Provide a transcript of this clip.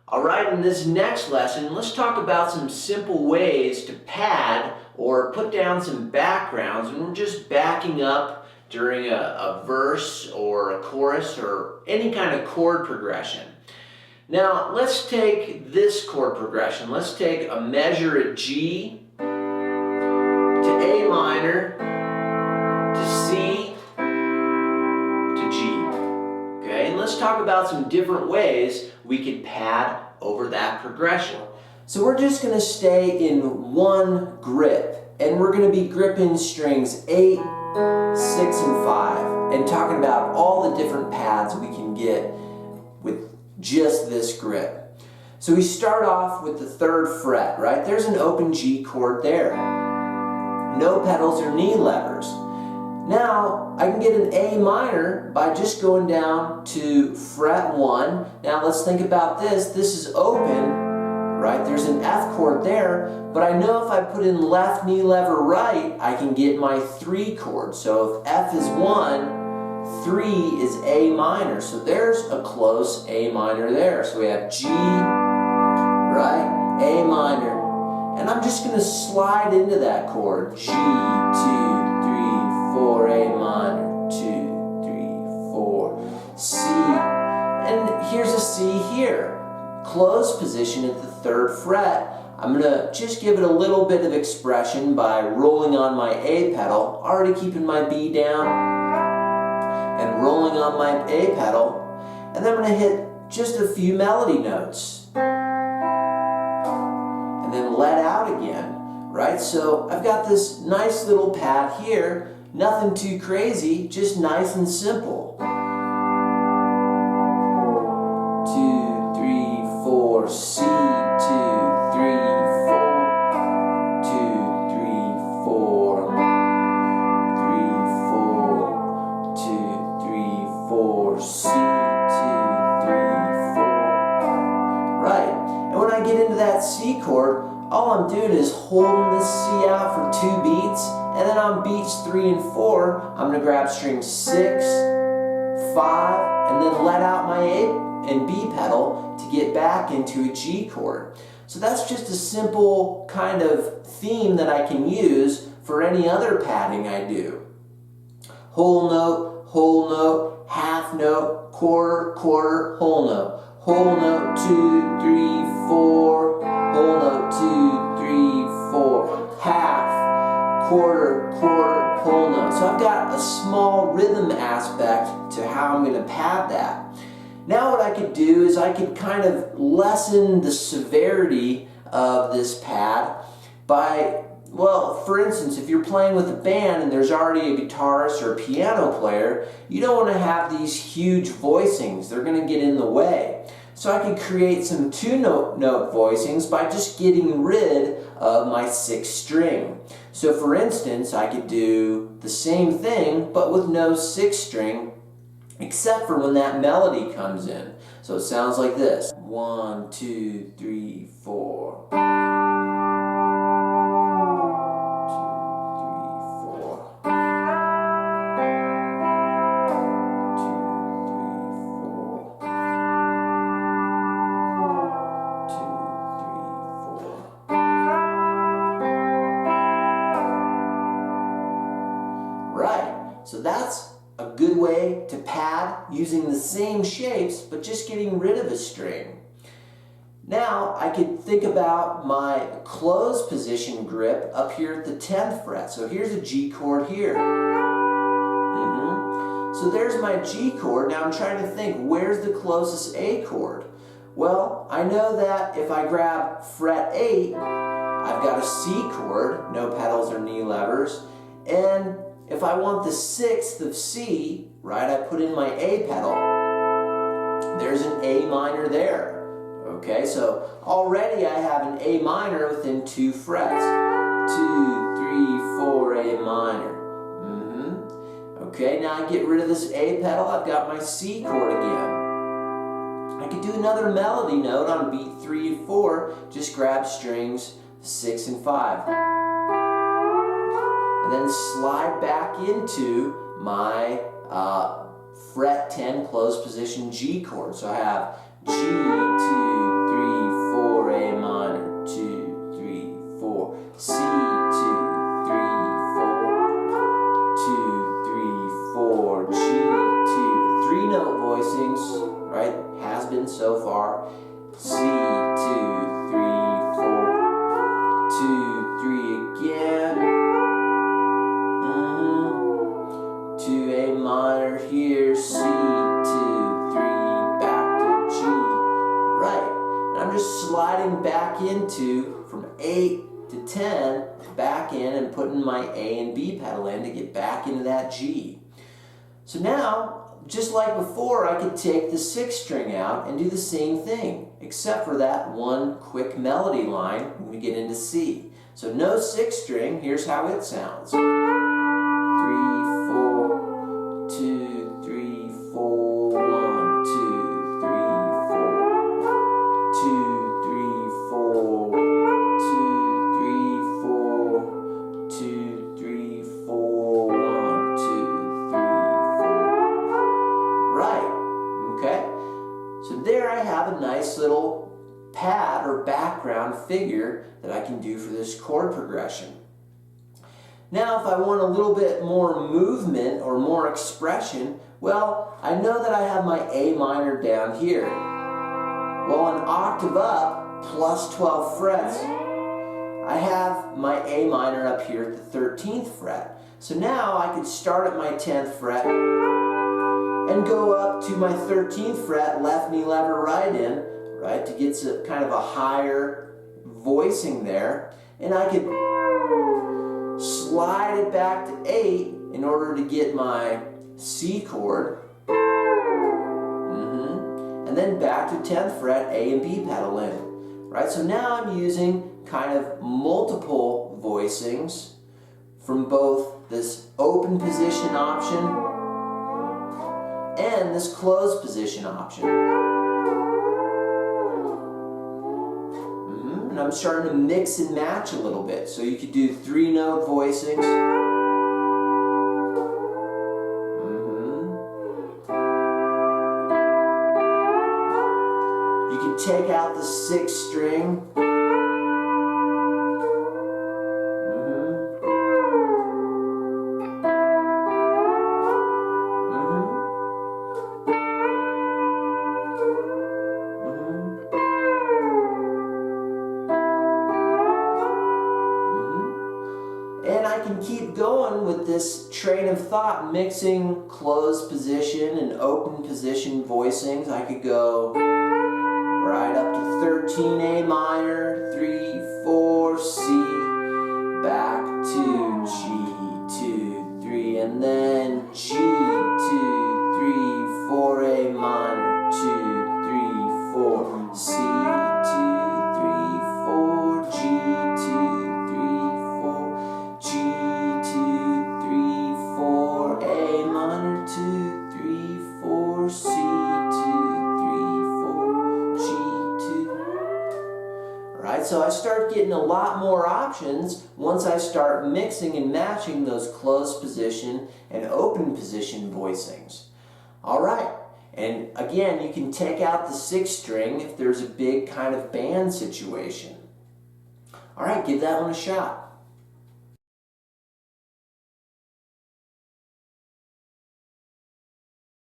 Alright, in this next lesson, let's talk about some simple ways to pad or put down some backgrounds when we're just backing up during a verse or a chorus or any kind of chord progression. Now, let's take this chord progression. Let's take a measure at G to A minor to C to G. Okay, and let's talk about some different ways we could pad over that progression. So we're just going to stay in one grip, and we're going to be gripping strings 8, 6, and 5, and talking about all the different pads we can get with just this grip. So we start off with the 3rd fret, right? There's an open G chord there. No pedals or knee levers. Now, I can get an A minor by just going down to fret 1. Now, let's think about this. This is open, right? There's an F chord there, but I know if I put in left knee lever right, I can get my 3 chord. So if F is 1, 3 is A minor. So there's a close A minor there. So we have G, right? A minor. And I'm just going to slide into that chord. G, 2, 3, 4, A minor, 2, 3, 4, C, and here's a C here. Closed position at the 3rd fret. I'm going to just give it a little bit of expression by rolling on my A pedal, already keeping my B down, and rolling on my A pedal, and then I'm going to hit just a few melody notes, and then let out again, right? So I've got this nice little pad here. Nothing too crazy, just nice and simple. 2, 3, 4, C, 2, 3, 4, 2, 3, 4, 3, 4, 2, 3, 4, C, 2, 3, 4. Right, and when I get into that C chord, all I'm doing is holding this C out for 2 beats, and then on beats 3 and 4, I'm going to grab string 6, 5, and then let out my A and B pedal to get back into a G chord. So that's just a simple kind of theme that I can use for any other padding I do. Whole note, half note, quarter, quarter, whole note. Whole note, 2, 3, 4, whole note, 2, 3, 4, half, quarter, quarter, whole note. So I've got a small rhythm aspect to how I'm going to pad that. Now what I could do is I could kind of lessen the severity of this pad by, well, for instance, if you're playing with a band and there's already a guitarist or a piano player, you don't want to have these huge voicings. They're going to get in the way. So I could create some 2-note voicings by just getting rid of my 6th string. So for instance, I could do the same thing, but with no 6th string, except for when that melody comes in. So it sounds like this. 1, 2, 3, 4. 2, 3, 4. 2, 3, 4. Right, so that's a good way to pad using the same shapes but just getting rid of a string. Now I could think about my closed position grip up here at the 10th fret. So here's a G chord here. So there's my G chord. Now I'm trying to think, where's the closest A chord? Well, I know that if I grab fret 8, I've got a C chord, no pedals or knee levers, and if I want the 6th of C, right, I put in my A pedal, there's an A minor there. Okay, so already I have an A minor within 2 frets. 2, 3, 4, A minor. Okay, now I get rid of this A pedal, I've got my C chord again. I could do another melody note on beat 3 and 4, just grab strings 6 and 5. And then slide back into my fret 10 closed position G chord. So I have G, 2, 3, so far. C, 2, 3, 4, 2, 3 again. To A minor here, C, 2, 3, back to G. Right, and I'm just sliding back into, from 8 to 10, back in and putting my A and B pedal in to get back into that G. So now, just like before, I could take the 6th string out and do the same thing, except for that one quick melody line when we get into C. So no 6th string, here's how it sounds. 3, 4, 2, 3, 4, 1, 2, 3, 4, 2, 3, 4, 2, 3, 4, 1, 2, 3, 4. Right, okay? So there I have a nice little pad or background figure that I can do for this chord progression. Now, if I want a little bit more movement or more expression, well, I know that I have my A minor down here. Well, an octave up plus 12 frets, I have my A minor up here at the 13th fret. So now I could start at my 10th fret and go up to my 13th fret, left knee lever right in, right, to get to kind of a higher voicing there. And I could slide it back to 8 in order to get my C chord. And then back to 10th fret, A and B pedal in. Right, so now I'm using kind of multiple voicings from both this open position option and this closed position option. And I'm starting to mix and match a little bit. So you could do 3-note voicings. You could take out the 6th string. And I can keep going with this train of thought, mixing closed position and open position voicings. I could go right up to 13 A minor, 3, 4, C, back to G, 2, 3, and then G, 2, 3, 4, A minor, 2, 3, 4, C, 2, 3, 4, G, 2, 3, 4, G, 2, 3, 4, A minor, 2, 3, 4, C, 2, 3, 4, G, 2. Right, so I start getting a lot more options once I start mixing and matching those closed position and open position voicings. All right, and again, you can take out the 6th string if there's a big kind of band situation. All right, give that one a shot.